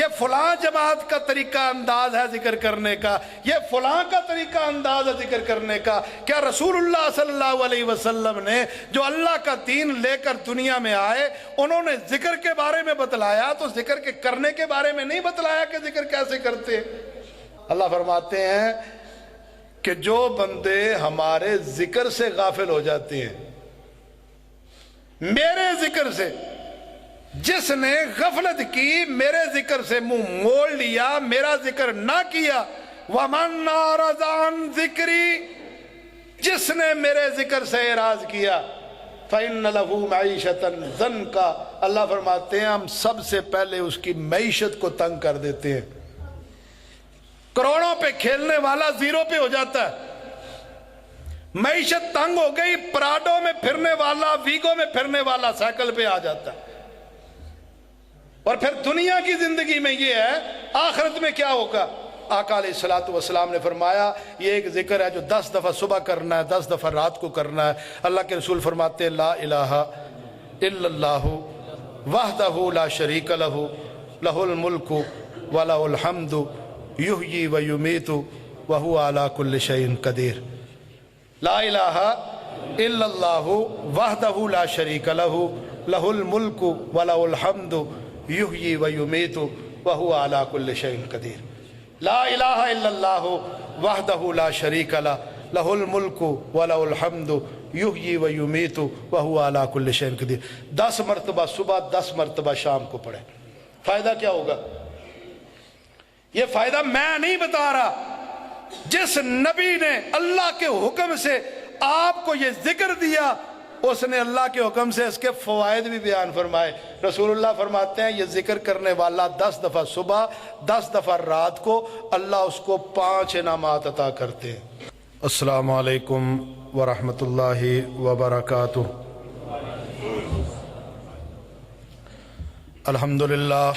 یہ فلاں جماعت کا طریقہ انداز ہے ذکر کرنے کا، یہ فلاں کا طریقہ انداز ہے ذکر کرنے کا۔ کیا رسول اللہ صلی اللہ علیہ وسلم نے جو اللہ کا دین لے کر دنیا میں آئے، انہوں نے ذکر کے بارے میں بتلایا تو ذکر کے کرنے کے بارے میں نہیں بتلایا کہ ذکر کیسے کرتے؟ اللہ فرماتے ہیں کہ جو بندے ہمارے ذکر سے غافل ہو جاتے ہیں، میرے ذکر سے، جس نے غفلت کی، میرے ذکر سے منہ موڑ لیا، میرا ذکر نہ کیا، وَمَنْ أَعْرَضَ عَنْ ذِكْرِي، جس نے میرے ذکر سے اعراض کیا، فَإِنَّ لَهُ مَعِيشَةً ضَنْكَ، اللہ فرماتے ہیں ہم سب سے پہلے اس کی معیشت کو تنگ کر دیتے ہیں۔ کروڑوں پہ کھیلنے والا زیرو پہ ہو جاتا ہے، معیشت تنگ ہو گئی، پراڈو میں پھرنے والا، ویگو میں پھرنے والا سائیکل پہ آ جاتا ہے۔ اور پھر دنیا کی زندگی میں یہ ہے، آخرت میں کیا ہوگا؟ آقا علیہ السلام نے فرمایا یہ ایک ذکر ہے جو 10 دفعہ صبح کرنا ہے، 10 دفعہ رات کو کرنا ہے۔ اللہ کے رسول فرماتے ہیں لا الہ الا اللہ وحدہ لا شریک لہ لہ الملک ولہ الحمد یحیی و یمیت وہو علی کل شیء قدیر۔ لا الہ الا اللہ وحدہ لا شریک لہ لہ الملک ولہ الحمد یحیی و یمیت وہو علی کل شیء قدیر۔ لا الہ الا اللہ وحدہ لا شریک لہ لہ الملک ولہ الحمد یحیی و یمیت وہو علی کل شیء قدیر۔ 10 مرتبہ صبح، 10 مرتبہ شام کو پڑھیں۔ فائدہ کیا ہوگا؟ یہ فائدہ میں نہیں بتا رہا، جس نبی نے اللہ کے حکم سے آپ کو یہ ذکر دیا، اس نے اللہ کے حکم سے اس کے فوائد بھی بیان فرمائے۔ رسول اللہ فرماتے ہیں یہ ذکر کرنے والا 10 دفعہ صبح، 10 دفعہ رات کو، اللہ اس کو 5 انعامات عطا کرتے ہیں۔ السلام علیکم ورحمۃ اللہ وبرکاتہ۔ الحمدللہ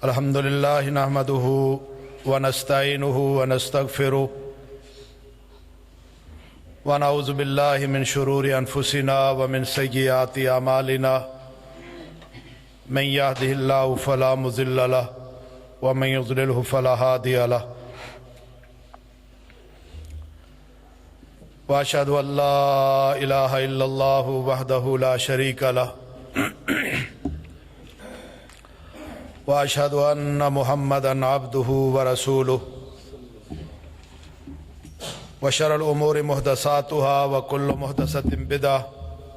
الحمدللہ نحمدہ ونستعینہ ونستغفرہ ونعوذ باللہ من شرور انفسنا ومن سیئات اعمالنا، من یہدہ اللہ فلا مضل لہ ومن یضللہ فلا ہادی لہ، واشہد ان لا الہ الا اللہ وحدہ لا شریک لہ، واشہد ان محمدا عبدہ ورسولہ، وشر الامور محدثاتها وکل محدثۃ بدعہ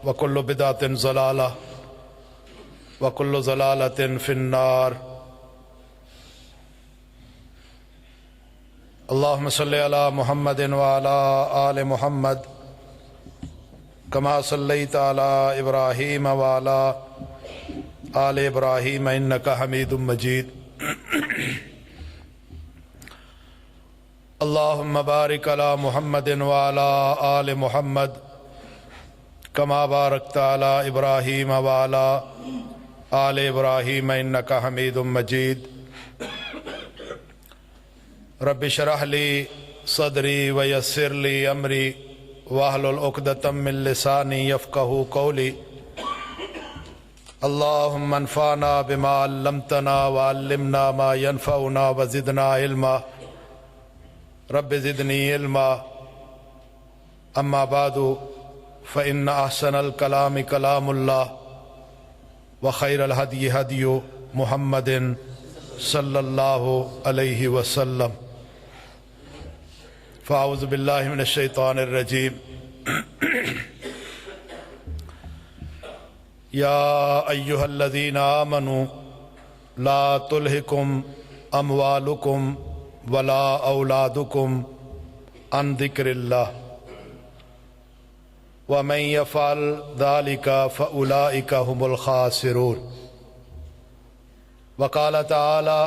وکل بدعۃ ضلالہ وکل ضلالۃ فی النار۔ اللہم صلی علی محمد وعلی آل محمد کما صلیت علی ابراہیم وعلی آل ابراہیم انک حمید مجید۔ اللہم بارک علی محمد وعلی آل محمد کما بارکت علی ابراہیم وعلی آل ابراہیم انک حمید مجید۔ رب اشرح لی صدری ویسر لی امری واحلل عقدۃ من لسانی یفقہوا قولی۔ اللہم انفعنا بما علمتنا وعلمنا ما ینفعنا وزدنا علما، رب زدنی علما۔ اما بعد فإن احسن الکلام کلام اللہ وخیر الہدی ہدی محمد صلی اللہ علیہ وسلم۔ فاعوذ باللہ من الشیطان الرجیم۔ یا ایہا الذین آمنوا لا تلہکم اموالکم ولا اولادکم عن ذکر اللہ ومن یفعل ذلک فاولئک هم الخاسرون۔ وقال تعالی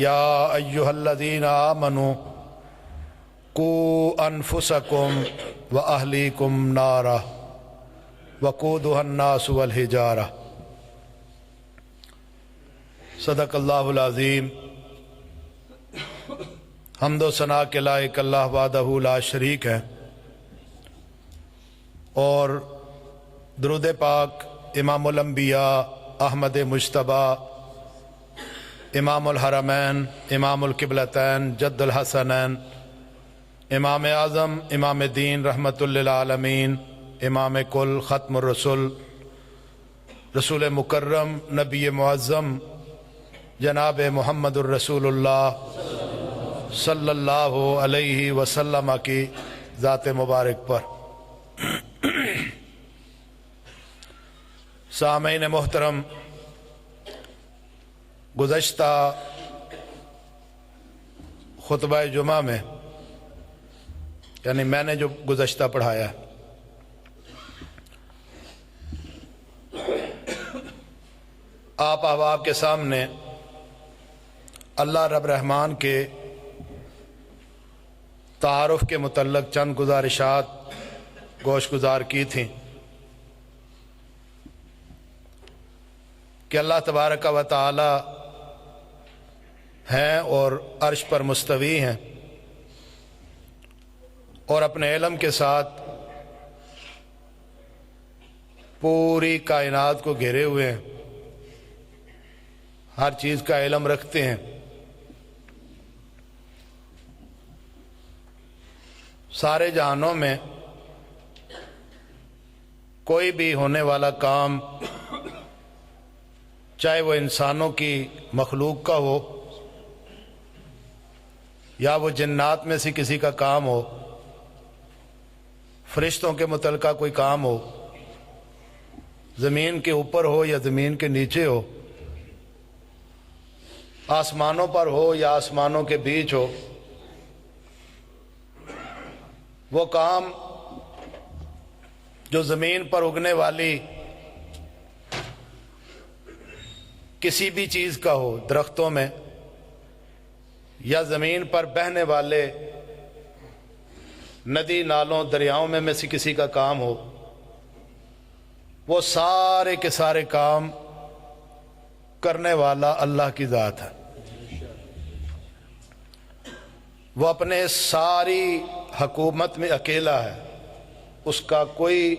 یا ایہا الذین آمنوا قوا انفسکم واہلیکم نارا وقودها الناس والحجارہ۔ صدق اللہ العظیم۔ حمد و ثنا کے لائق اللہ وحدہ لا شریک ہے، اور درود پاک امام الانبیاء احمد مجتبی امام الحرمین امام القبلتین جد الحسنین امام اعظم امام دین رحمت للعالمین امام کل ختم الرسل رسول مکرم نبی معظم جناب محمد الرسول اللہ صلی اللہ علیہ وسلم کی ذات مبارک پر سامعین محترم، گزشتہ خطبہ جمعہ میں یعنی میں نے جو گزشتہ پڑھایا ہے آپ احباب کے سامنے اللہ رب رحمان کے تعارف کے متعلق چند گزارشات گوش گزار کی تھیں کہ اللہ تبارک و تعالی ہیں اور عرش پر مستوی ہیں اور اپنے علم کے ساتھ پوری کائنات کو گھیرے ہوئے ہیں، ہر چیز کا علم رکھتے ہیں، سارے جہانوں میں کوئی بھی ہونے والا کام چاہے وہ انسانوں کی مخلوق کا ہو یا وہ جنات میں سے کسی کا کام ہو، فرشتوں کے متعلقہ کوئی کام ہو، زمین کے اوپر ہو یا زمین کے نیچے ہو، آسمانوں پر ہو یا آسمانوں کے بیچ ہو، وہ کام جو زمین پر اگنے والی کسی بھی چیز کا ہو، درختوں میں یا زمین پر بہنے والے ندی نالوں دریاؤں میں سے کسی کا کام ہو، وہ سارے کے سارے کام کرنے والا اللہ کی ذات ہے۔ وہ اپنے ساری حکومت میں اکیلا ہے، اس کا کوئی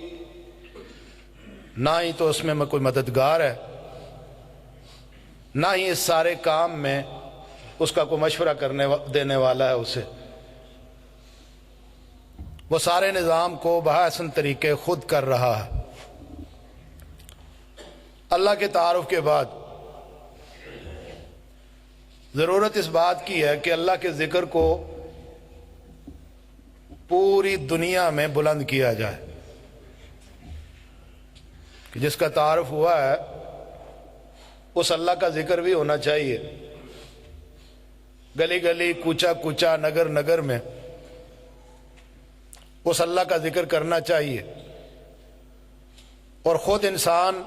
نہ ہی تو اس میں کوئی مددگار ہے، نہ ہی اس سارے کام میں اس کا کوئی مشورہ دینے والا ہے اسے۔ وہ سارے نظام کو بحسن طریقے خود کر رہا ہے۔ اللہ کے تعارف کے بعد ضرورت اس بات کی ہے کہ اللہ کے ذکر کو پوری دنیا میں بلند کیا جائے، کہ جس کا تعارف ہوا ہے اس اللہ کا ذکر بھی ہونا چاہیے، گلی گلی کوچا کوچا نگر نگر میں اس اللہ کا ذکر کرنا چاہیے، اور خود انسان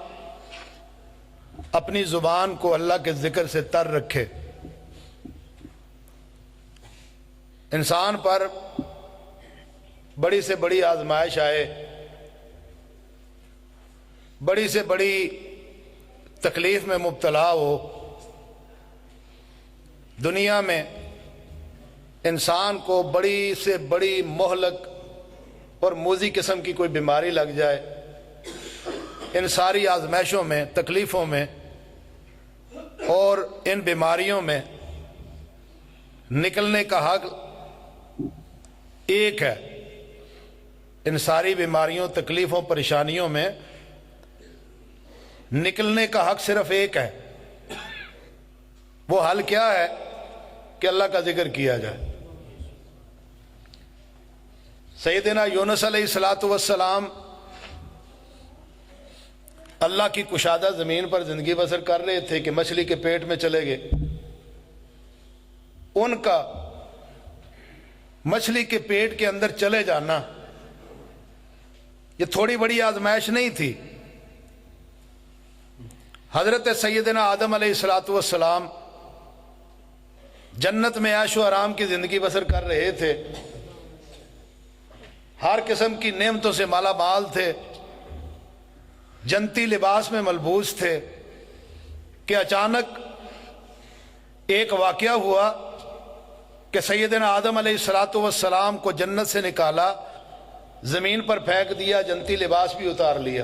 اپنی زبان کو اللہ کے ذکر سے تر رکھے۔ انسان پر بڑی سے بڑی آزمائش آئے، بڑی سے بڑی تکلیف میں مبتلا ہو، دنیا میں انسان کو بڑی سے بڑی مہلک اور موذی قسم کی کوئی بیماری لگ جائے، ان ساری آزمائشوں میں، تکلیفوں میں اور ان بیماریوں میں نکلنے کا حق ایک ہے۔ ان ساری بیماریوں، تکلیفوں، پریشانیوں میں نکلنے کا حق صرف ایک ہے۔ وہ حل کیا ہے؟ کہ اللہ کا ذکر کیا جائے۔ سیدنا یونس علیہ السلام اللہ کی کشادہ زمین پر زندگی بسر کر رہے تھے کہ مچھلی کے پیٹ میں چلے گئے۔ ان کا مچھلی کے پیٹ کے اندر چلے جانا یہ تھوڑی بڑی آزمائش نہیں تھی۔ حضرت سیدنا آدم علیہ السلام جنت میں عیش و آرام کی زندگی بسر کر رہے تھے، ہر قسم کی نعمتوں سے مالا مال تھے، جنتی لباس میں ملبوس تھے، کہ اچانک ایک واقعہ ہوا کہ سیدنا آدم علیہ السلام کو جنت سے نکالا، زمین پر پھینک دیا، جنتی لباس بھی اتار لیا۔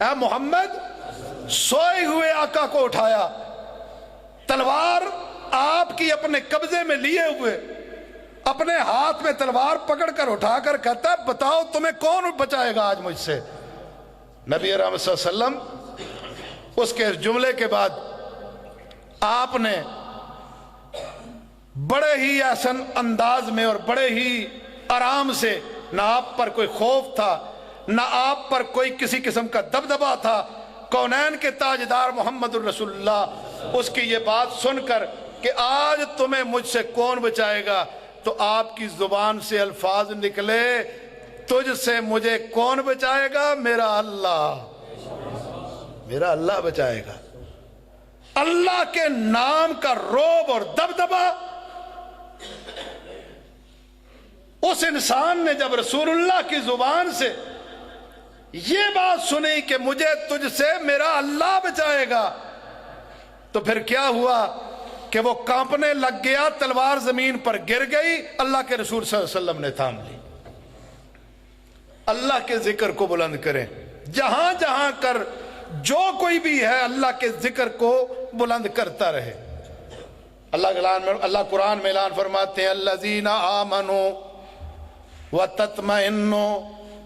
اے محمد سوئے ہوئے آقا کو اٹھایا، تلوار آپ کی اپنے قبضے میں لیے ہوئے، اپنے ہاتھ میں تلوار پکڑ کر اٹھا کر کہتا ہے بتاؤ تمہیں کون بچائے گا آج مجھ سے؟ نبی رحمت صلی اللہ علیہ وسلم اس کے جملے کے بعد آپ نے بڑے ہی احسن انداز میں اور بڑے ہی آرام سے، نہ آپ پر کوئی خوف تھا، نہ آپ پر کوئی کسی قسم کا دبدبا تھا، کونین کے تاجدار محمد الرسول اللہ اس کی یہ بات سن کر کہ آج تمہیں مجھ سے کون بچائے گا، تو آپ کی زبان سے الفاظ نکلے تجھ سے مجھے کون بچائے گا؟ میرا اللہ، میرا اللہ بچائے گا۔ اللہ کے نام کا رعب اور دبدبا اس انسان نے جب رسول اللہ کی زبان سے یہ بات سنی کہ مجھے تجھ سے میرا اللہ بچائے گا، تو پھر کیا ہوا کہ وہ کانپنے لگ گیا، تلوار زمین پر گر گئی، اللہ کے رسول صلی اللہ علیہ وسلم نے تھام لی۔ اللہ کے ذکر کو بلند کریں، جہاں جہاں کر جو کوئی بھی ہے اللہ کے ذکر کو بلند کرتا رہے۔ اللہ قرآن میں اعلان فرماتے ہیں الذین آمنوا وتطمئن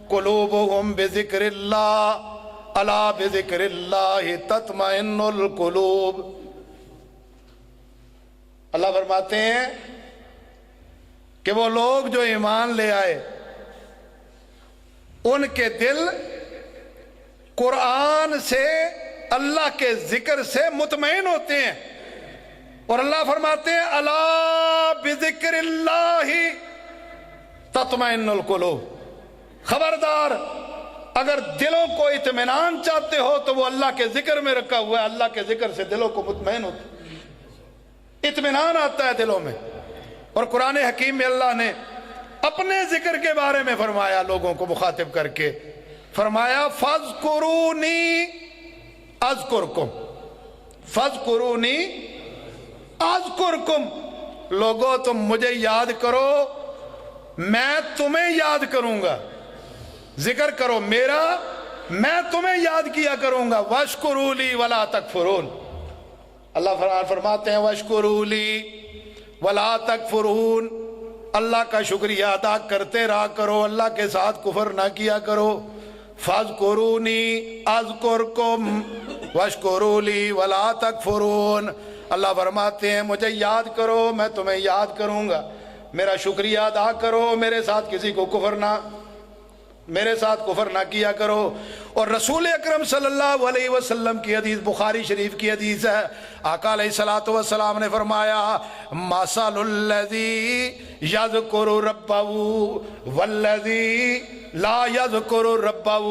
قلوبهم بذکر اللہ الا بذکر اللہ تطمئن القلوب۔ اللہ فرماتے ہیں کہ وہ لوگ جو ایمان لے آئے ان کے دل قرآن سے، اللہ کے ذکر سے مطمئن ہوتے ہیں، اور اللہ فرماتے ہیں الا بذکر اللہ تطمئن القلوب۔ خبردار، اگر دلوں کو اطمینان چاہتے ہو تو وہ اللہ کے ذکر میں رکھا ہوا ہے، اللہ کے ذکر سے دلوں کو مطمئن ہوتا، اطمینان آتا ہے دلوں میں۔ اور قرآن حکیم میں اللہ نے اپنے ذکر کے بارے میں فرمایا، لوگوں کو مخاطب کر کے فرمایا فَاذْكُرُونِي أَذْكُرْكُمْ، فَاذْكُرُونِي أَذْكُرْكُمْ، لوگو تم مجھے یاد کرو میں تمہیں یاد کروں گا، ذکر کرو میرا میں تمہیں یاد کیا کروں گا۔ وَاشْكُرُوا لِي وَلَا تَكْفُرُونَ، اللہ فرماتے ہیں وَاشْكُرُوا لِي وَلَا تَكْفُرُونَ، اللہ کا شکریہ ادا کرتے رہا کرو، اللہ کے ساتھ کفر نہ کیا کرو۔ فَاذْكُرُونِي أَذْكُرْكُمْ وَاشْكُرُوا لِي وَلَا تَكْفُرُونَ، اللہ فرماتے ہیں مجھے یاد کرو میں تمہیں یاد کروں گا، میرا شکریہ ادا کرو، میرے ساتھ کسی کو میرے ساتھ کفر نہ کیا کرو۔ اور رسول اکرم صلی اللہ علیہ وسلم کی حدیث، بخاری شریف کی حدیث ہے، آقا علیہ الصلوۃ والسلام نے فرمایا مَثَلُ الَّذِي يَذْكُرُ رَبَّهُ وَالَّذِي لَا يَذْكُرُ رَبَّهُ،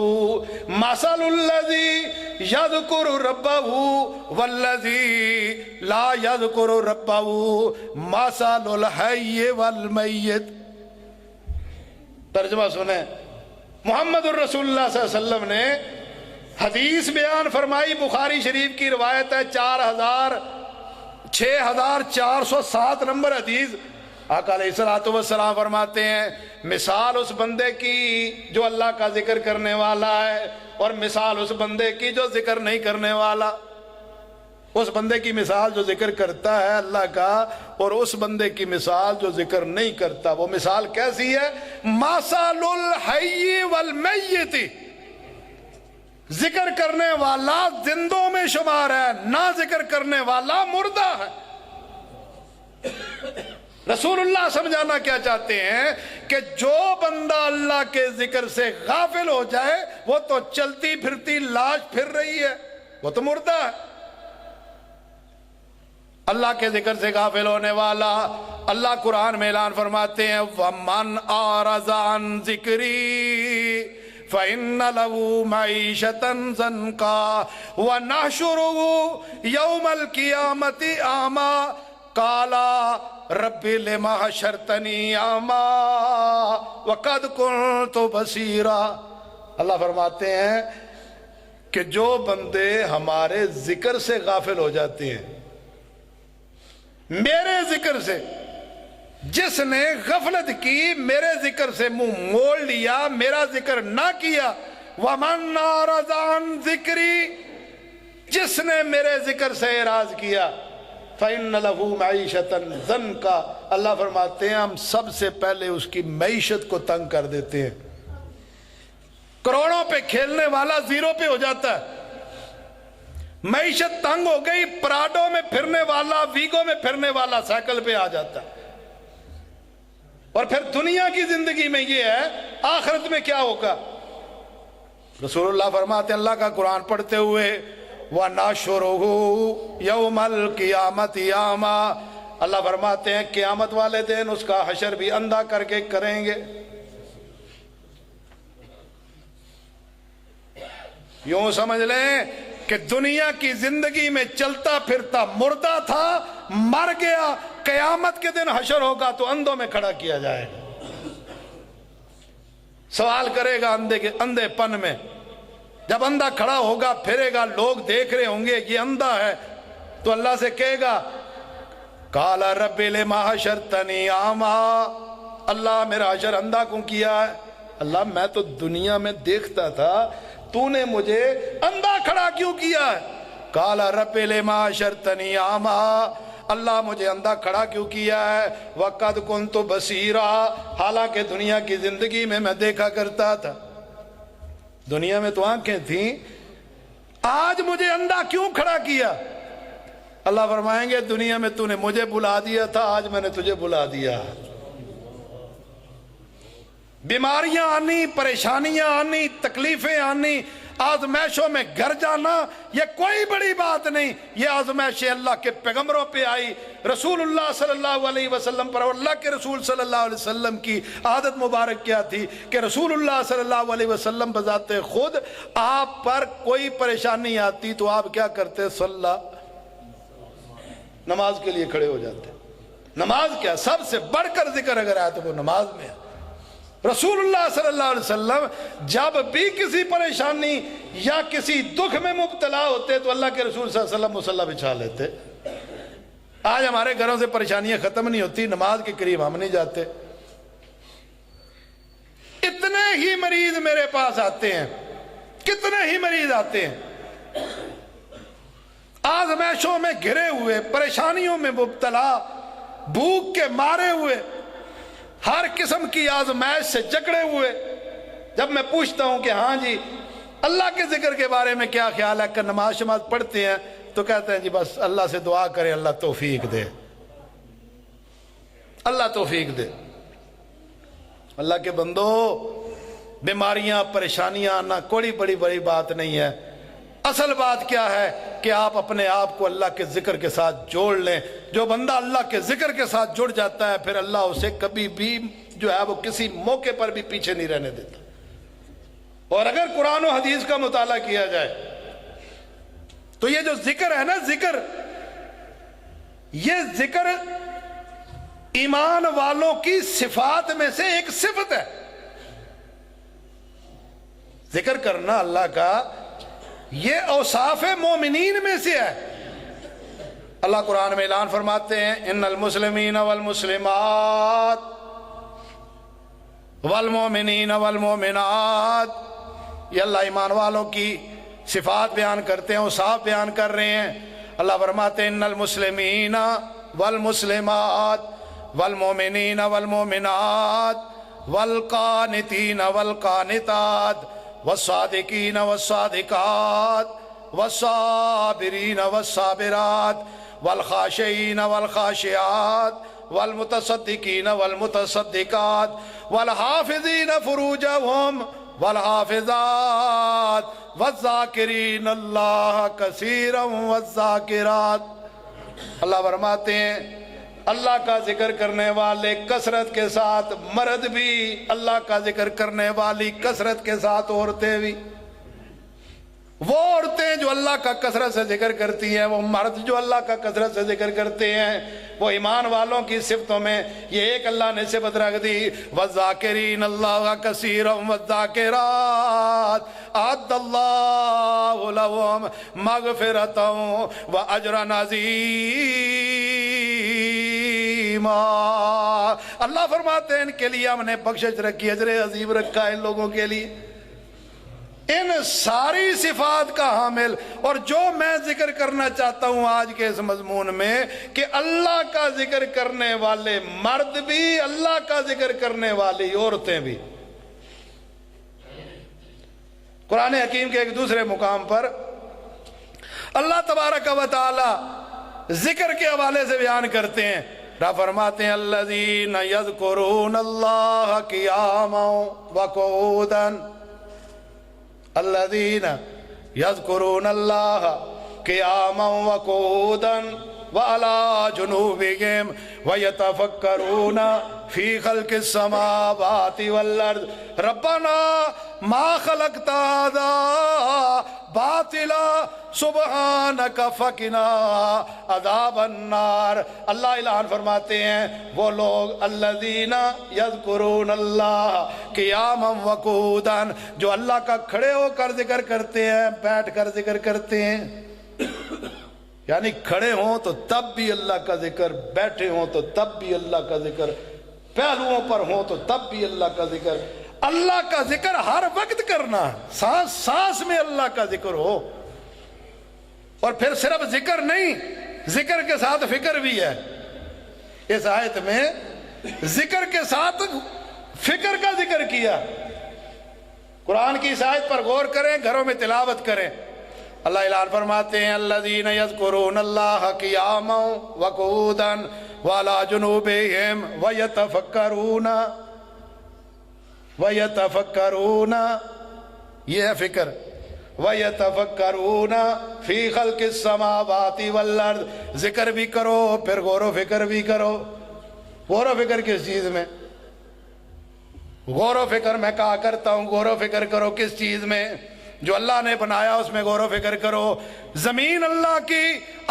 مَثَلُ الَّذِي يَذْكُرُ رَبَّهُ وَالَّذِي لَا يَذْكُرُ رَبَّهُ مَثَلُ الْحَيِّ وَالْمَيِّتِ۔ ترجمہ سنیں، محمد الرسول اللہ صلی اللہ علیہ وسلم نے حدیث بیان فرمائی، بخاری شریف کی روایت ہے 6407 نمبر حدیث۔ آقا علیہ السلام فرماتے ہیں مثال اس بندے کی جو اللہ کا ذکر کرنے والا ہے، اور مثال اس بندے کی جو ذکر نہیں کرنے والا۔ اس بندے کی مثال جو ذکر کرتا ہے اللہ کا، اور اس بندے کی مثال جو ذکر نہیں کرتا، وہ مثال کیسی ہے؟ مَثَلُ الْحَيِّ وَالْمَيِّتِ، ذکر کرنے والا زندوں میں شمار ہے، نہ ذکر کرنے والا مردہ ہے۔ رسول اللہ سمجھانا کیا چاہتے ہیں کہ جو بندہ اللہ کے ذکر سے غافل ہو جائے وہ تو چلتی پھرتی لاش پھر رہی ہے، وہ تو مردہ ہے۔ اللہ کے ذکر سے غافل ہونے والا، اللہ قرآن میں اعلان فرماتے ہیں وَمَنْ أَعْرَضَ عَنْ ذِكْرِي فَإِنَّ لَهُ مَعِيشَةً ضَنْكًا وَنَحْشُرُهُ يَوْمَ الْقِيَامَةِ أَعْمَى قَالَ رَبِّ لِمَ حَشَرْتَنِي أَعْمَى وَقَدْ كُنْتُ بَصِيرًا۔ اللہ فرماتے ہیں کہ جو بندے ہمارے ذکر سے غافل ہو جاتے ہیں، میرے ذکر سے، جس نے غفلت کی، میرے ذکر سے منہ موڑ لیا، میرا ذکر نہ کیا، ومن اعرض عن ذکری، جس نے میرے ذکر سے اعراض کیا، فإن له معیشۃ ضنکا، اللہ فرماتے ہیں ہم سب سے پہلے اس کی معیشت کو تنگ کر دیتے ہیں۔ کروڑوں پہ کھیلنے والا زیرو پہ ہو جاتا ہے، معیشت تنگ ہو گئی، پراڈو میں پھرنے والا، ویگو میں پھرنے والا سائیکل پہ آ جاتا ہے۔ اور پھر دنیا کی زندگی میں یہ ہے، آخرت میں کیا ہوگا؟ رسول اللہ فرماتے ہیں اللہ کا قرآن پڑھتے ہوئے، وَنَحْشُرُهُ يَوْمَ الْقِيَامَةِ أَعْمَىٰ، اللہ فرماتے ہیں قیامت والے دن اس کا حشر بھی اندھا کر کے کریں گے۔ یوں سمجھ لیں کہ دنیا کی زندگی میں چلتا پھرتا مردہ تھا، مر گیا، قیامت کے دن حشر ہوگا تو اندھوں میں کھڑا کیا جائے گا، سوال کرے گا اندھے پن میں۔ جب اندھا کھڑا ہوگا پھرے گا، لوگ دیکھ رہے ہوں گے یہ اندھا ہے، تو اللہ سے کہے گا قال رب لما حشرتنی اعمیٰ، اللہ میرا حشر اندھا کیوں کیا ہے؟ اللہ میں تو دنیا میں دیکھتا تھا، تو نے مجھے اندھا کھڑا کیوں کیا ہے؟ قال رب لما حشرتنی اعمیٰ، اللہ مجھے اندھا کھڑا کیوں کیا ہے؟ وقد کنت بصیرا، حالانکہ دنیا کی زندگی میں دیکھا کرتا تھا، دنیا میں تو آنکھیں تھیں، آج مجھے اندھا کیوں کھڑا کیا؟ اللہ فرمائیں گے دنیا میں تو نے مجھے بلا دیا تھا، آج میں نے تجھے بلا دیا۔ بیماریاں آنی، پریشانیاں آنی، تکلیفیں آنی، آزمائشوں میں گھر جانا، یہ کوئی بڑی بات نہیں، یہ آزمائش اللہ کے پیغمبروں پہ آئی، رسول اللہ صلی اللہ علیہ وسلم پر۔ اور اللہ کے رسول صلی اللہ علیہ وسلم کی عادت مبارک کیا تھی کہ رسول اللہ صلی اللہ علیہ وسلم بذات خود آپ پر کوئی پریشانی آتی تو آپ کیا کرتے؟ صلی، نماز کے لیے کھڑے ہو جاتے۔ نماز کیا سب سے بڑھ کر ذکر اگر آیا تو وہ نماز میں ہے۔ رسول اللہ صلی اللہ علیہ وسلم جب بھی کسی پریشانی یا کسی دکھ میں مبتلا ہوتے تو اللہ کے رسول صلی اللہ علیہ وسلم مصلی بچھا لیتے۔ آج ہمارے گھروں سے پریشانیاں ختم نہیں ہوتی، نماز کے قریب ہم نہیں جاتے۔ اتنے ہی مریض میرے پاس آتے ہیں، کتنے ہی مریض آتے ہیں آزمائشوں میں گھرے ہوئے، پریشانیوں میں مبتلا، بھوک کے مارے ہوئے، ہر قسم کی آزمائش سے جکڑے ہوئے۔ جب میں پوچھتا ہوں کہ ہاں جی اللہ کے ذکر کے بارے میں کیا خیال ہے، کہ نماز شماز پڑھتے ہیں، تو کہتے ہیں جی بس اللہ سے دعا کرے اللہ توفیق دے، اللہ توفیق دے۔ اللہ کے بندو، بیماریاں پریشانیاں آنا کوئی بڑی بات نہیں ہے۔ اصل بات کیا ہے کہ آپ اپنے آپ کو اللہ کے ذکر کے ساتھ جوڑ لیں۔ جو بندہ اللہ کے ذکر کے ساتھ جڑ جاتا ہے پھر اللہ اسے کبھی بھی جو ہے وہ کسی موقع پر بھی پیچھے نہیں رہنے دیتا۔ اور اگر قرآن و حدیث کا مطالعہ کیا جائے تو یہ جو ذکر ہے نا، یہ ذکر ایمان والوں کی صفات میں سے ایک صفت ہے۔ ذکر کرنا اللہ کا یہ اوصاف مومنین میں سے ہے۔ اللہ قرآن میں اعلان فرماتے ہیں ان المسلمین والمسلمات والمؤمنین والمؤمنات، یہ اللہ ایمان والوں کی صفات بیان کرتے ہیں، اوصاف بیان کر رہے ہیں۔ اللہ فرماتے ہیں ان المسلمین والمسلمات والمؤمنین والمؤمنات والقانتین والقانتات والصادقین والصادقات والصابرین والصابرات والخاشعین والخاشعات والمتصدقین والمتصدقات والحافظین فروجہم والحافظات والذاکرین اللہ کثیرا والذاکرات۔ اللہ فرماتے ہیں اللہ کا ذکر کرنے والے کثرت کے ساتھ مرد بھی، اللہ کا ذکر کرنے والی کثرت کے ساتھ عورتیں بھی۔ وہ عورتیں جو اللہ کا کثرت سے ذکر کرتی ہیں، وہ مرد جو اللہ کا کثرت سے ذکر کرتے ہیں، وہ ایمان والوں کی صفتوں میں یہ ایک اللہ نے صفت رکھ دی، وَالذَّاكِرِينَ اللَّهَ كَثِيرًا وَالذَّاكِرَاتِ أَعَدَّ اللَّهُ لَهُمْ مَغْفِرَةً وَأَجْرًا عَظِيمًا۔ اللہ فرماتے ہیں ان کے لیے ہم نے بخشش رکھی، اجر عظیم رکھا ہے ان لوگوں کے لیے۔ ان ساری صفات کا حامل. اور جو میں ذکر کرنا چاہتا ہوں آج کے اس مضمون میں کہ اللہ کا ذکر کرنے والے مرد بھی، اللہ کا ذکر کرنے والی عورتیں بھی. قرآن حکیم کے ایک دوسرے مقام پر اللہ تبارک و تعالی ذکر کے حوالے سے بیان کرتے ہیں. فرماتے ہیں الذین یذکرون اللہ قیاما وقعودا، الذین یذکرون اللہ قیاما وقعودا وعلی جنوبہم ویتفکرون فی خلق السماوات والارض ربنا ما خلقت ھذا باطلا سبحانک فقنا عذاب النار. اللہ اعلان فرماتے ہیں وہ لوگ الذین یذکرون اللہ قیاما وقعودا، جو اللہ کا کھڑے ہو کر ذکر کرتے ہیں، بیٹھ کر ذکر کرتے ہیں. یعنی کھڑے ہوں تو تب بھی اللہ کا ذکر، بیٹھے ہوں تو تب بھی اللہ کا ذکر، پہلوؤں پر ہوں تو تب بھی اللہ کا ذکر. اللہ کا ذکر ہر وقت کرنا، سانس سانس میں اللہ کا ذکر ہو. اور پھر صرف ذکر نہیں، ذکر کے ساتھ فکر بھی ہے. اس آیت میں ذکر کے ساتھ فکر کا ذکر کیا. قرآن کی اس آیت پر غور کریں، گھروں میں تلاوت کریں. اللہ اعلان فرماتے ہیں الذین یذکرون اللہ قیاما وقعودا وعلی جنوبہم ویتفکرون، یہ ہے فکر. وَيَتَفَكَّرُونَ فِي خَلْقِ السَّمَاوَاتِ وَالْأَرْضِ، ذکر بھی کرو پھر غور و فکر بھی کرو. غور و فکر کس چیز میں؟ غور و فکر میں کہا کرتا ہوں غور و فکر کرو کس چیز میں؟ جو اللہ نے بنایا اس میں غور و فکر کرو. زمین اللہ کی،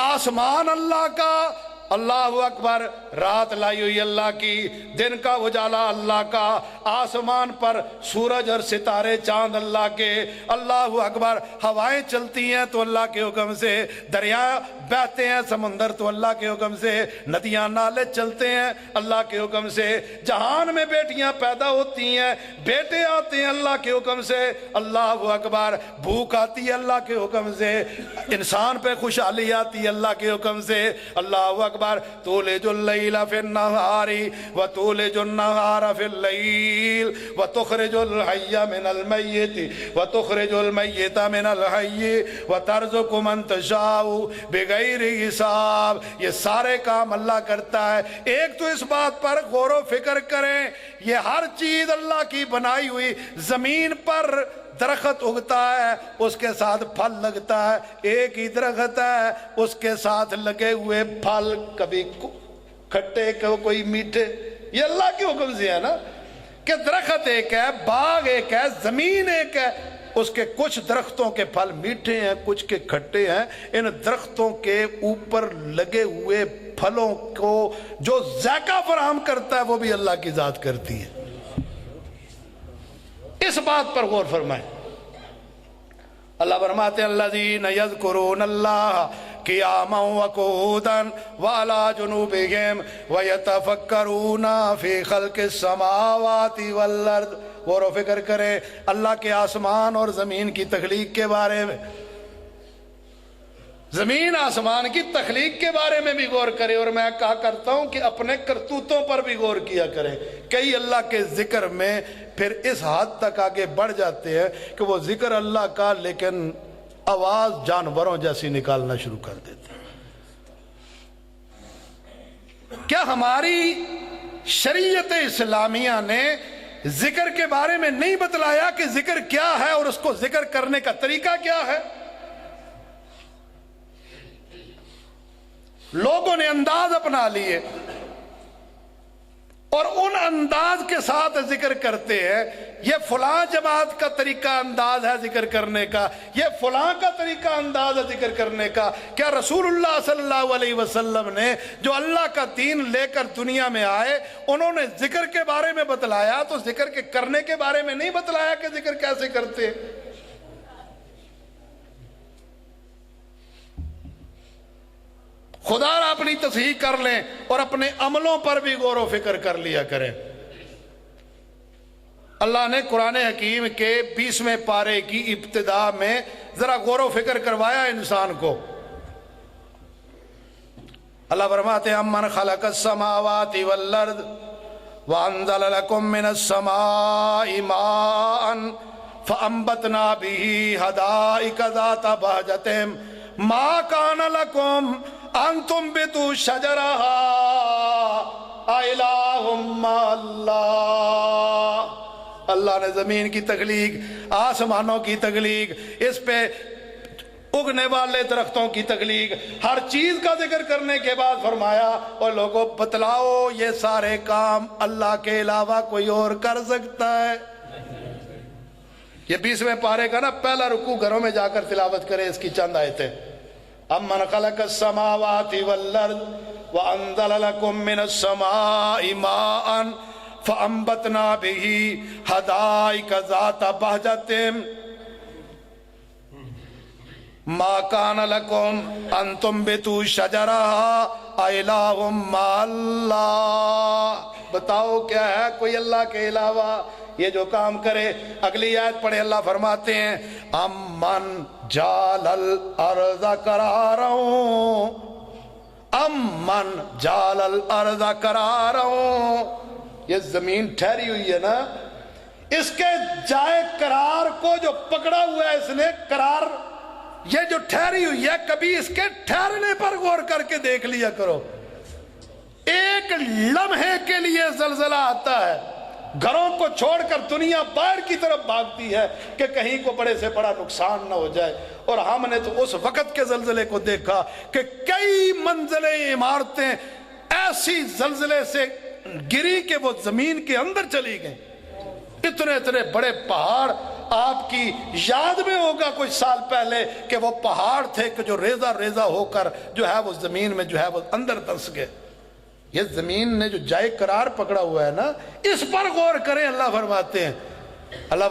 آسمان اللہ کا، اللہ اکبر، رات لائی ہوئی اللہ کی، دن کا اجالا اللہ کا، آسمان پر سورج اور ستارے چاند اللہ کے، اللہ اکبر، ہوائیں چلتی ہیں تو اللہ کے حکم سے، دریا بہتے ہیں سمندر تو اللہ کے حکم سے، ندیاں نالے چلتے ہیں اللہ کے حکم سے، جہان میں بیٹیاں پیدا ہوتی ہیں، بیٹے آتے ہیں اللہ کے حکم سے، اللہ اکبر، بھوک آتی ہے اللہ کے حکم سے، انسان پہ خوشحالی آتی ہے اللہ کے حکم سے، اللہ اکبر. تولج اللیل فی النہار وتولج النہار فی اللیل وتخرج الحی من المیت وتخرج المیت من الحی وترزق من تشاء بغیر حساب. یہ سارے کام اللہ کرتا ہے. ایک تو اس بات پر غور و فکر کریں، یہ ہر چیز اللہ کی بنائی ہوئی. زمین پر درخت اگتا ہے، اس کے ساتھ پھل لگتا ہے. ایک ہی درخت ہے، اس کے ساتھ لگے ہوئے پھل کبھی کھٹے کوئی میٹھے. یہ اللہ کے حکم سے ہے نا کہ درخت ایک ہے، باغ ایک ہے، زمین ایک ہے. اس کے کچھ درختوں کے پھل میٹھے ہیں، کچھ کے کھٹے ہیں. ان درختوں کے اوپر لگے ہوئے پھلوں کو جو ذائقہ فراہم کرتا ہے وہ بھی اللہ کی ذات کرتی ہے. اس بات پر غور فرمائیں. اللہ فرماتے ہیں الذین یذکرون اللہ قیاما وقعودا وعلی جنوبہم ویتفکرون فی خلق السماوات والارض. غور و فکر کریں اللہ کے آسمان اور زمین کی تخلیق کے بارے میں، زمین آسمان کی تخلیق کے بارے میں بھی غور کریں. اور میں کہا کرتا ہوں کہ اپنے کرتوتوں پر بھی غور کیا کریں. کئی اللہ کے ذکر میں پھر اس حد تک آگے بڑھ جاتے ہیں کہ وہ ذکر اللہ کا لیکن آواز جانوروں جیسی نکالنا شروع کر دیتے ہیں. کیا ہماری شریعت اسلامیہ نے ذکر کے بارے میں نہیں بتلایا کہ ذکر کیا ہے اور اس کو ذکر کرنے کا طریقہ کیا ہے؟ لوگوں نے انداز اپنا لیے اور ان انداز کے ساتھ ذکر کرتے ہیں. یہ فلاں جماعت کا طریقہ انداز ہے ذکر کرنے کا، یہ فلاں کا طریقہ انداز ہے ذکر کرنے کا. کیا رسول اللہ صلی اللہ علیہ وسلم نے جو اللہ کا دین لے کر دنیا میں آئے انہوں نے ذکر کے بارے میں بتلایا تو ذکر کے کرنے کے بارے میں نہیں بتلایا کہ ذکر کیسے کرتے؟ خدا را اپنی تصحیح کر لیں اور اپنے عملوں پر بھی غور و فکر کر لیا کریں. اللہ نے قرآن حکیم کے 20ویں پارے کی ابتدا میں ذرا غور و فکر کروایا انسان کو. اللہ فرماتے ہیں امن خلق السماوات والارض وانزل لكم من السماء ماء فانبتنا به حدائق ذات بهجة ما كان لكم ان تنبتوا شجرها أإله مع الله. اللہ نے زمین کی تخلیق، آسمانوں کی تخلیق، اس پہ اگنے والے درختوں کی تخلیق، ہر چیز کا ذکر کرنے کے بعد فرمایا اور لوگوں بتلاؤ یہ سارے کام اللہ کے علاوہ کوئی اور کر سکتا ہے؟ یہ 20ویں پارے کا نا پہلا رکوع گھروں میں جا کر تلاوت کرے اس کی چند آیتیں. امن خلق السماوات والارض وانزل لكم من السماء ماء فانبتنا به حدائق ذات بهجة ما كان لكم ان تنبتوا شجرها أإله مع الله. بتاؤ کیا ہے کوئی اللہ کے علاوہ یہ جو کام کرے؟ اگلی آیت پڑھے اللہ فرماتے ہیں امن جعل الارض قرارا امن جعل الارض قرارا. یہ زمین ٹھہری ہوئی ہے نا، اس کے جائے قرار کو جو پکڑا ہوا ہے اس نے قرار، یہ جو ٹھہری ہوئی ہے کبھی اس کے ٹھہرنے پر غور کر کے دیکھ لیا کرو. ایک لمحے کے لیے زلزلہ آتا ہے، گھروں کو چھوڑ کر دنیا باہر کی طرف بھاگتی ہے کہ کہیں کو بڑے سے بڑا نقصان نہ ہو جائے. اور ہم نے تو اس وقت کے زلزلے کو دیکھا کہ کئی منزلیں عمارتیں ایسی زلزلے سے گری کہ وہ زمین کے اندر چلی گئیں. اتنے اتنے بڑے پہاڑ، آپ کی یاد میں ہوگا کچھ سال پہلے کہ وہ پہاڑ تھے کہ جو ریزہ ریزہ ہو کر جو ہے وہ زمین میں جو ہے وہ اندر دھنس گئے. یہ زمین نے جو جائے قرار پکڑا ہوا ہے نا، اس پر غور کریں. اللہ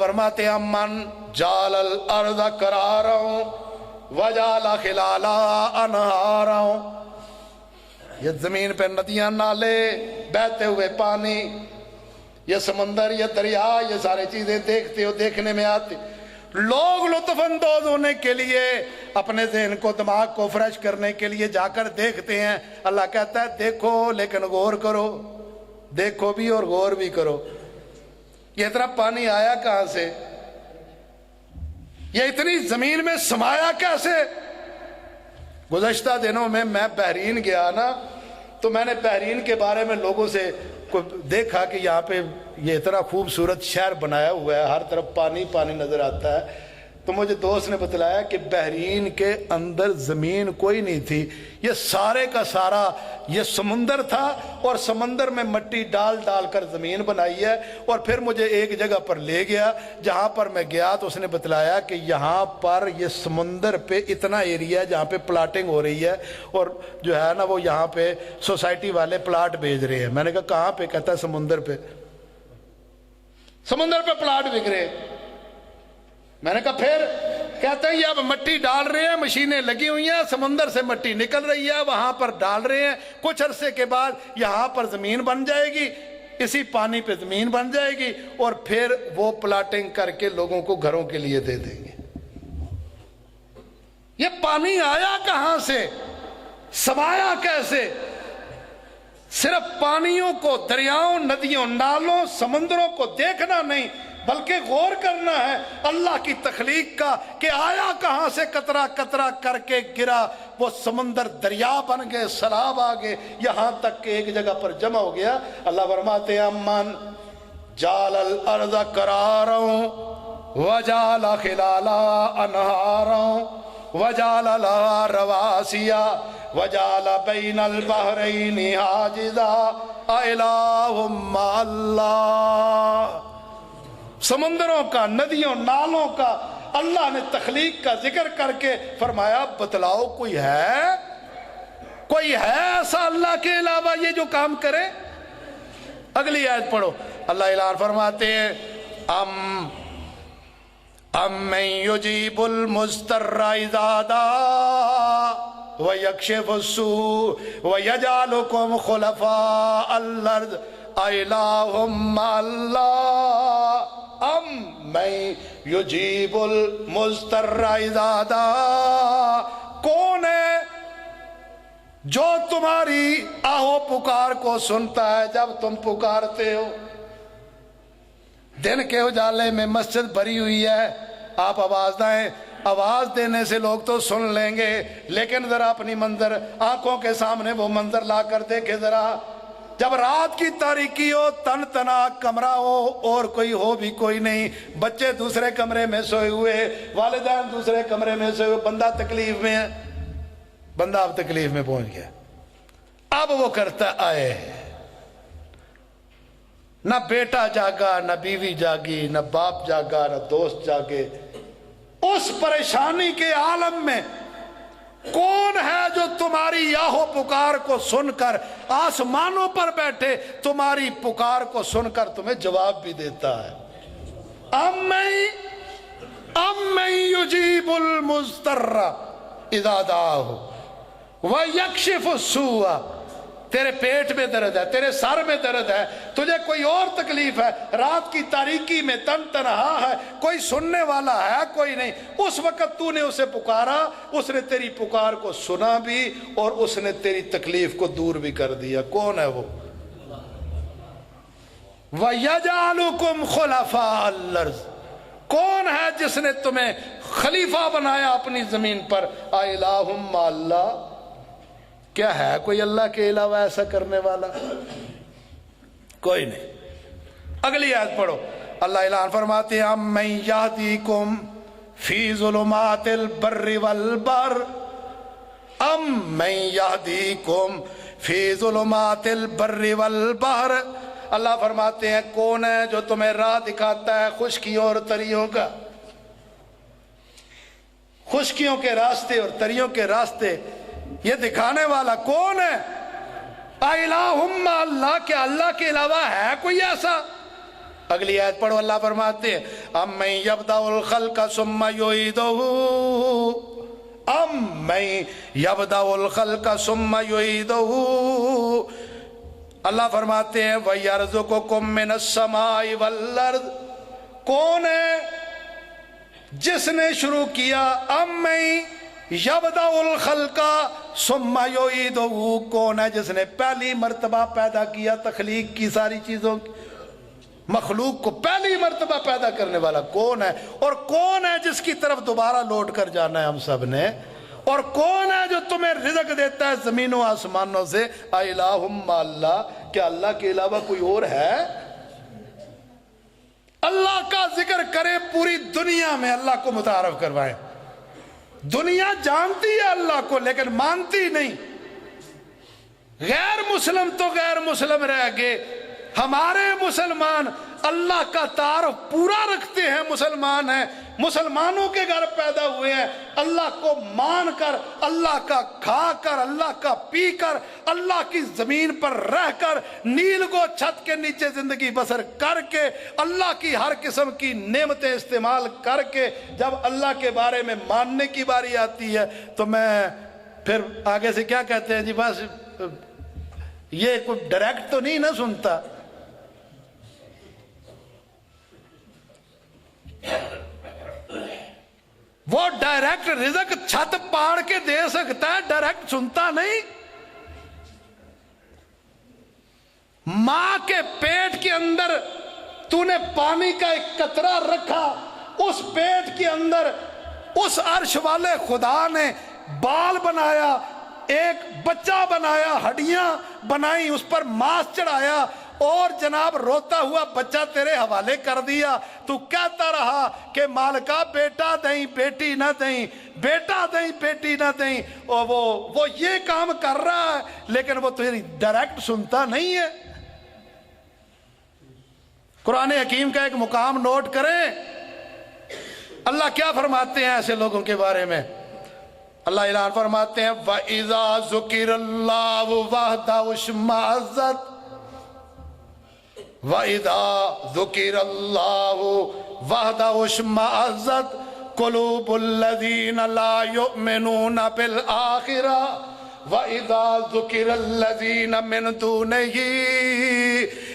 فرماتے ہیں امن جعل الارض قرارا وجعل خلالها انہارا. یہ زمین پہ ندیاں، نالے، بہتے ہوئے پانی، یہ سمندر، یہ دریا، یہ سارے چیزیں دیکھتے ہو، دیکھنے میں آتی. لوگ لطف اندوز ہونے کے لیے، اپنے ذہن کو، دماغ کو فریش کرنے کے لیے جا کر دیکھتے ہیں. اللہ کہتا ہے دیکھو لیکن غور کرو، دیکھو بھی اور غور بھی کرو. یہ اتنا پانی آیا کہاں سے؟ یہ اتنی زمین میں سمایا کیسے؟ گزشتہ دنوں میں بحرین گیا نا، تو میں نے بحرین کے بارے میں لوگوں سے دیکھا کہ یہاں پہ یہ اتنا خوبصورت شہر بنایا ہوا ہے، ہر طرف پانی پانی نظر آتا ہے. تو مجھے دوست نے بتلایا کہ بحرین کے اندر زمین کوئی نہیں تھی، یہ سارے کا سارا یہ سمندر تھا، اور سمندر میں مٹی ڈال ڈال کر زمین بنائی ہے. اور پھر مجھے ایک جگہ پر لے گیا، جہاں پر میں گیا تو اس نے بتلایا کہ یہاں پر یہ سمندر پہ اتنا ایریا ہے جہاں پہ پلاٹنگ ہو رہی ہے، اور جو ہے نا وہ یہاں پہ سوسائٹی والے پلاٹ بھیج رہے ہیں. میں نے کہا کہاں پہ؟ کہتا ہے سمندر پہ، سمندر پہ پلاٹ بک رہے. میں نے کہا پھر؟ کہتے ہیں یہ اب مٹی ڈال رہے ہیں، مشینیں لگی ہوئی ہیں، سمندر سے مٹی نکل رہی ہے، وہاں پر ڈال رہے ہیں، کچھ عرصے کے بعد یہاں پر زمین بن جائے گی، اسی پانی پہ زمین بن جائے گی، اور پھر وہ پلاٹنگ کر کے لوگوں کو گھروں کے لیے دے دیں گے. یہ پانی آیا کہاں سے؟ سمایا کیسے؟ صرف پانیوں کو، دریاؤں، ندیوں، نالوں، سمندروں کو دیکھنا نہیں بلکہ غور کرنا ہے اللہ کی تخلیق کا کہ آیا کہاں سے، قطرہ قطرہ کر کے گرا، وہ سمندر دریا بن گئے، سیلاب آ گئے، یہاں تک کہ ایک جگہ پر جمع ہو گیا. اللہ فرماتے ہیں امن جعل الارض قرارا وجعل خلالها انہارا وجعل لها رواسي وجعل بين البحرين حاجزا أإله مع الله. سمندروں کا، ندیوں، نالوں کا اللہ نے تخلیق کا ذکر کر کے فرمایا بتلاؤ کوئی ہے ایسا اللہ کے علاوہ یہ جو کام کرے؟ اگلی آیت پڑھو. اللہ اعلان فرماتے ہیں من یجیب المضطر اذا دعا ویکشف السوء ویجعلکم خلفاء الارض الہم اللہ ام من یجیب المضطر اذا دعا، کون ہے جو تمہاری آہو پکار کو سنتا ہے جب تم پکارتے ہو؟ دن کے اجالے میں مسجد بھری ہوئی ہے، آپ آواز دائیں، آواز دینے سے لوگ تو سن لیں گے، لیکن ذرا اپنی منظر آنکھوں کے سامنے وہ منظر لا کر دیکھے ذرا، جب رات کی تاریکی ہو، تن تنا کمرہ ہو اور کوئی ہو بھی کوئی نہیں، بچے دوسرے کمرے میں سوئے ہوئے، والدین دوسرے کمرے میں سوئے ہوئے، بندہ تکلیف میں ہے، بندہ اب تکلیف میں پہنچ گیا، اب وہ کرتا آئے، نہ بیٹا جاگا، نہ بیوی جاگی، نہ باپ جاگا، نہ دوست جاگے، اس پریشانی کے عالم میں کون ہے جو تمہاری یاہو پکار کو سن کر آسمانوں پر بیٹھے تمہاری پکار کو سن کر تمہیں جواب بھی دیتا ہے؟ اَمَّن یجیب المضطر اذا دعاہ ویکشف السوء، تیرے پیٹ میں درد ہے، تیرے سر میں درد ہے، تجھے کوئی اور تکلیف ہے، رات کی تاریکی میں تن تنہا ہے، کوئی سننے والا ہے کوئی نہیں، اس وقت تو نے اسے پکارا، اس نے تیری پکار کو سنا بھی اور اس نے تیری تکلیف کو دور بھی کر دیا، کون ہے وہ؟ وَيَجْعَلُكُمْ خُلَفَاءَ الْأَرْضِ، کون ہے جس نے تمہیں خلیفہ بنایا اپنی زمین پر؟ اِلَٰهٌ مَّعَ اللَّهِ، کیا ہے کوئی اللہ کے علاوہ ایسا کرنے والا؟ کوئی نہیں۔ اگلی آیت پڑھو، اللہ اعلان فرماتے ہیں اَمَّن يَهْدِيكُمْ فِي ظُلُمَاتِ الْبَرِّ وَالْبَحْرِ، اَمَّن يَهْدِيكُمْ فِي ظُلُمَاتِ الْبَرِّ وَالْبَحْرِ، اللہ فرماتے ہیں کون ہے جو تمہیں راہ دکھاتا ہے خشکیوں اور تریوں کا؟ خشکیوں کے راستے اور تریوں کے راستے یہ دکھانے والا کون ہے؟ اِلَٰهٌ مَّعَ اللَّهِ، کہ اللہ کے علاوہ ہے کوئی ایسا؟ اگلی آیت پڑھو، اللہ فرماتے ہیں اَمَّن يَبْدَأُ الْخَلْقَ ثُمَّ يُعِيدُهُ، اَمَّن يَبْدَأُ الْخَلْقَ ثُمَّ يُعِيدُهُ، اللہ فرماتے ہیں وَيَرْزُقُكُم مِّنَ السَّمَاءِ وَالْأَرْضِ، کون ہے جس نے شروع کیا اَمَّن یبدأ الخلق ثم یعیدہ، کون ہے جس نے پہلی مرتبہ پیدا کیا تخلیق کی ساری چیزوں کی، مخلوق کو پہلی مرتبہ پیدا کرنے والا کون ہے؟ اور کون ہے جس کی طرف دوبارہ لوٹ کر جانا ہے ہم سب نے؟ اور کون ہے جو تمہیں رزق دیتا ہے زمین و آسمانوں سے؟ اِلَٰهٌ مَّعَ اللَّهِ، کیا اللہ کے علاوہ کوئی اور ہے؟ اللہ کا ذکر کرے پوری دنیا میں، اللہ کو متعارف کروائیں، دنیا جانتی ہے اللہ کو لیکن مانتی نہیں، غیر مسلم تو غیر مسلم رہ گئے، ہمارے مسلمان اللہ کا تعارف پورا رکھتے ہیں، مسلمان ہیں، مسلمانوں کے گھر پیدا ہوئے ہیں، اللہ کو مان کر، اللہ کا کھا کر، اللہ کا پی کر، اللہ کی زمین پر رہ کر، نیل کو چھت کے نیچے زندگی بسر کر کے، اللہ کی ہر قسم کی نعمتیں استعمال کر کے، جب اللہ کے بارے میں ماننے کی باری آتی ہے تو میں پھر آگے سے کیا کہتے ہیں جی، بس یہ کوئی ڈائریکٹ تو نہیں نہ سنتا، وہ ڈائریکٹ رزق چھت پاڑ کے دے سکتا ہے، ڈائریکٹ سنتا نہیں۔ ماں کے پیٹ کے اندر تو نے پانی کا ایک قطرہ رکھا، اس پیٹ کے اندر اس عرش والے خدا نے بال بنایا، ایک بچہ بنایا، ہڈیاں بنائی، اس پر ماس چڑھایا اور جناب روتا ہوا بچہ تیرے حوالے کر دیا، تو کہتا رہا کہ مالکا بیٹا دیں بیٹی نہ دیں، بیٹا دیں بیٹی نہ دیں، اور وہ یہ کام کر رہا ہے لیکن وہ تیری ڈائریکٹ سنتا نہیں ہے۔ قرآن حکیم کا ایک مقام نوٹ کریں، اللہ کیا فرماتے ہیں ایسے لوگوں کے بارے میں؟ اللہ اعلان فرماتے ہیں وَإِذَا ذُكِرَ اللَّهُ وَحْدَهُ اشْمَأَزَّتْ، وَإِذَا ذُكِرَ اللَّهُ وَحْدَهُ اشْمَأَزَّتْ قُلُوبُ الَّذِينَ لَا يُؤْمِنُونَ بِالْآخِرَةِ وَإِذَا ذُكِرَ الَّذِينَ مِن دُونِهِ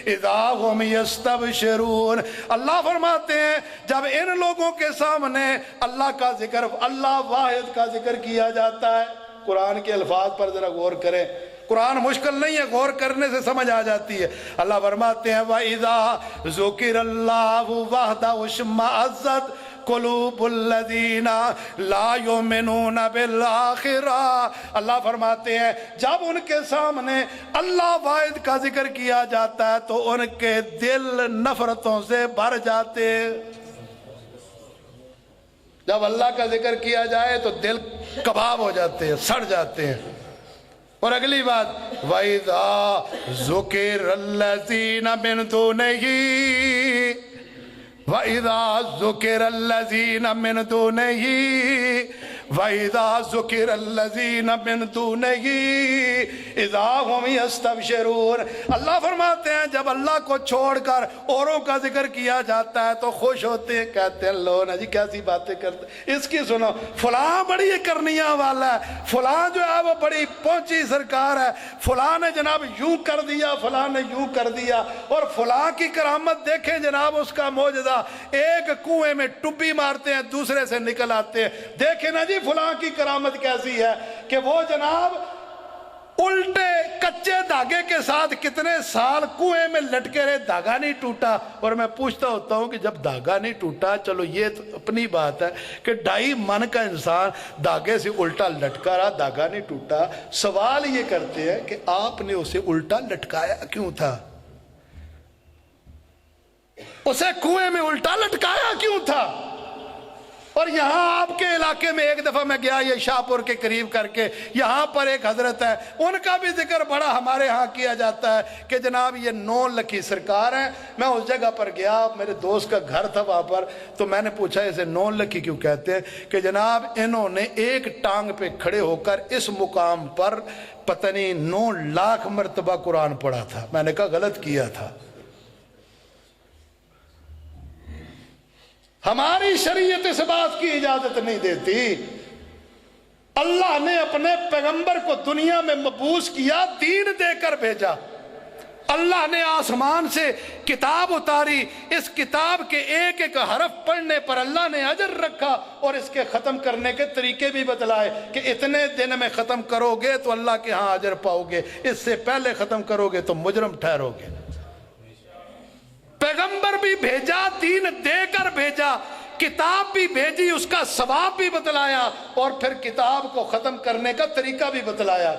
اِذَا هُمْ يَسْتَبْشِرُونَ۔ اللہ فرماتے ہیں جب ان لوگوں کے سامنے اللہ کا ذکر، اللہ واحد کا ذکر کیا جاتا ہے، قرآن کے الفاظ پر ذرا غور کریں، قرآن مشکل نہیں ہے، غور کرنے سے سمجھ آ جاتی ہے۔ اللہ فرماتے ہیں وَإِذَا ذُكِرَ اللَّهُ وَحْدَهُ اشْمَأَزَّتْ قلوب الذین لا یؤمنون بالآخرہ۔ اللہ فرماتے ہیں جب ان کے سامنے اللہ واحد کا ذکر کیا جاتا ہے تو ان کے دل نفرتوں سے بھر جاتے ہیں۔ جب اللہ کا ذکر کیا جائے تو دل کباب ہو جاتے ہیں، سڑ جاتے ہیں۔ اور اگلی بات وَإِذَا ذُكِرَ الَّذِينَ مِن دُونِهِ وَإِذَا ذُكِرَ الَّذِينَ مِن دُونِهِ وَإِذَا ذُكِرَ الَّذِينَ مِن دُونِهِ إِذَا هُمْ يَسْتَبْشِرُونَ۔ اللہ فرماتے ہیں جب اللہ کو چھوڑ کر اوروں کا ذکر کیا جاتا ہے تو خوش ہوتے ہیں، کہتے ہیں لو نا جی کیسی باتیں کرتے، اس کی سنو، فلاں بڑی کرنیاں والا ہے، فلاں جو ہے وہ بڑی پہنچی سرکار ہے، فلاں نے جناب یوں کر دیا، فلاں نے یوں کر دیا، اور فلاں کی کرامت دیکھیں جناب، اس کا معجزہ، ایک کنویں میں ٹبی مارتے ہیں دوسرے سے نکل آتے ہیں، دیکھیں نا جی فلاں کی کرامت کیسی ہے کہ وہ جناب الٹے کچے دھاگے کے ساتھ کتنے سال کنویں میں لٹکے رہے، دھاگا نہیں ٹوٹا۔ اور میں پوچھتا ہوتا ہوں کہ جب دھاگا نہیں ٹوٹا، چلو یہ تو اپنی بات ہے کہ 2.5 من کا انسان دھاگے سے الٹا لٹکا رہا، دھاگا نہیں ٹوٹا، سوال یہ کرتے ہیں کہ آپ نے اسے الٹا لٹکایا کیوں تھا؟ اسے کنویں میں الٹا لٹکایا کیوں تھا؟ اور یہاں آپ کے علاقے میں ایک دفعہ میں گیا، یہ شاہپور کے قریب کر کے، یہاں پر ایک حضرت ہے، ان کا بھی ذکر بڑا ہمارے ہاں کیا جاتا ہے کہ جناب یہ 9 لکھی سرکار ہیں۔ میں اس جگہ پر گیا، میرے دوست کا گھر تھا وہاں پر، تو میں نے پوچھا اسے 9 لکھی کیوں کہتے ہیں؟ کہ جناب انہوں نے ایک ٹانگ پہ کھڑے ہو کر اس مقام پر پتہ نہیں 9 لاکھ مرتبہ قرآن پڑھا تھا۔ میں نے کہا غلط کیا تھا، ہماری شریعت اس بات کی اجازت نہیں دیتی۔ اللہ نے اپنے پیغمبر کو دنیا میں مبعوث کیا، دین دے کر بھیجا، اللہ نے آسمان سے کتاب اتاری، اس کتاب کے ایک ایک حرف پڑھنے پر اللہ نے اجر رکھا، اور اس کے ختم کرنے کے طریقے بھی بتلائے کہ اتنے دن میں ختم کرو گے تو اللہ کے ہاں اجر پاؤ گے، اس سے پہلے ختم کرو گے تو مجرم ٹھہرو گے۔ پیغمبر بھی بھیجا، دین دے کر بھیجا، کتاب بھی بھیجی، اس کا ثواب بھی بتلایا، اور پھر کتاب کو ختم کرنے کا طریقہ بھی بتلایا۔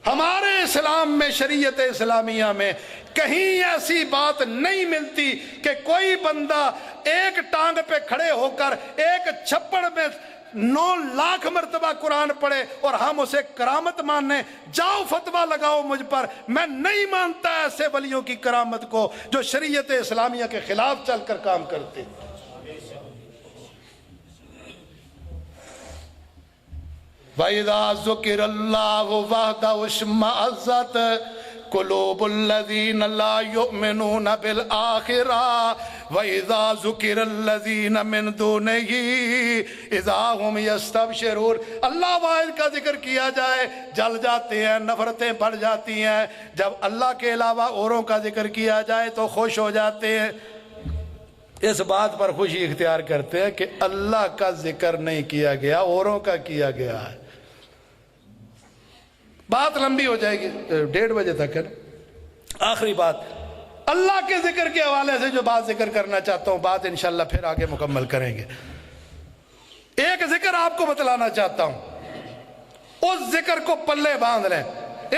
ہمارے اسلام میں، شریعت اسلامیہ میں کہیں ایسی بات نہیں ملتی کہ کوئی بندہ ایک ٹانگ پہ کھڑے ہو کر ایک چھپڑ میں 9 لاکھ مرتبہ قرآن پڑھے اور ہم اسے کرامت ماننے۔ جاؤ فتویٰ لگاؤ مجھ پر، میں نہیں مانتا ایسے ولیوں کی کرامت کو جو شریعت اسلامیہ کے خلاف چل کر کام کرتے۔ وَإِذَا ذُكِرَ اللَّهُ وَحْدَهُ اشْمَأَزَّتْ قلوب الذین لا یؤمنون بالآخرہ وَإِذَا ذُكِرَ الَّذِينَ مِن دُونِهِ اِذَا هُمْ يَسْتَبْشِرُونَ۔ اللہ واحد کا ذکر کیا جائے جل جاتے ہیں، نفرتیں بڑھ جاتی ہیں، جب اللہ کے علاوہ اوروں کا ذکر کیا جائے تو خوش ہو جاتے ہیں۔ اس بات پر خوشی اختیار کرتے ہیں کہ اللہ کا ذکر نہیں کیا گیا، اوروں کا کیا گیا ہے۔ بات لمبی ہو جائے گی، 1:30 بجے تک ہے۔ آخری بات اللہ کے ذکر کے حوالے سے جو بات ذکر کرنا چاہتا ہوں، بات انشاءاللہ پھر آگے مکمل کریں گے۔ ایک ذکر آپ کو بتلانا چاہتا ہوں، اس ذکر کو پلے باندھ لیں،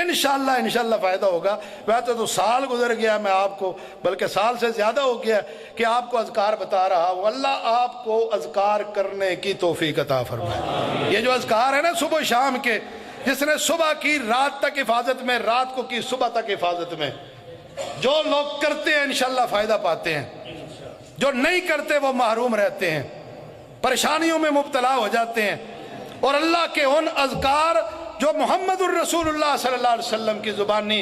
انشاءاللہ فائدہ ہوگا۔ ویسے تو سال گزر گیا، میں آپ کو بلکہ سال سے زیادہ ہو گیا کہ آپ کو اذکار بتا رہا ہوں۔ اللہ آپ کو اذکار کرنے کی توفیق عطا فرمائے۔ یہ جو اذکار ہے نا صبح و شام کے، جس نے صبح کی رات تک حفاظت میں، رات کو کی صبح تک حفاظت میں، جو لوگ کرتے ہیں انشاءاللہ فائدہ پاتے ہیں، جو نہیں کرتے وہ محروم رہتے ہیں، پریشانیوں میں مبتلا ہو جاتے ہیں۔ اور اللہ کے ان اذکار جو محمد الرسول اللہ صلی اللہ علیہ وسلم کی زبانی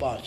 5।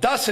10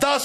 10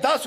10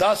10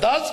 10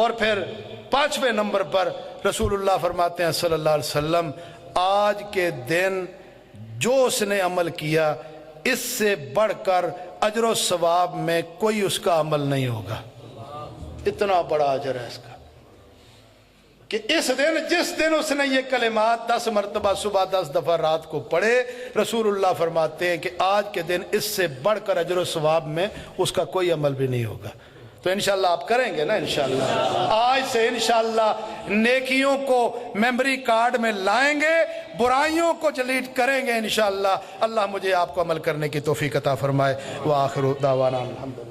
اور پھر 5ویں نمبر پر رسول اللہ فرماتے ہیں صلی اللہ علیہ وسلم، آج کے دن جو اس نے عمل کیا اس سے بڑھ کر اجر و ثواب میں کوئی اس کا عمل نہیں ہوگا۔ اتنا بڑا اجر ہے اس کا کہ اس دن، جس دن اس نے یہ کلمات 10 مرتبہ صبح 10 دفعہ رات کو پڑھے، رسول اللہ فرماتے ہیں کہ آج کے دن اس سے بڑھ کر اجر و ثواب میں اس کا کوئی عمل بھی نہیں ہوگا۔ تو انشاءاللہ آپ کریں گے نا؟ انشاءاللہ آج سے انشاءاللہ نیکیوں کو میموری کارڈ میں لائیں گے، برائیوں کو ڈیلیٹ کریں گے انشاءاللہ۔ اللہ مجھے آپ کو عمل کرنے کی توفیق عطا فرمائے۔ وآخر دعوانا الحمدللہ۔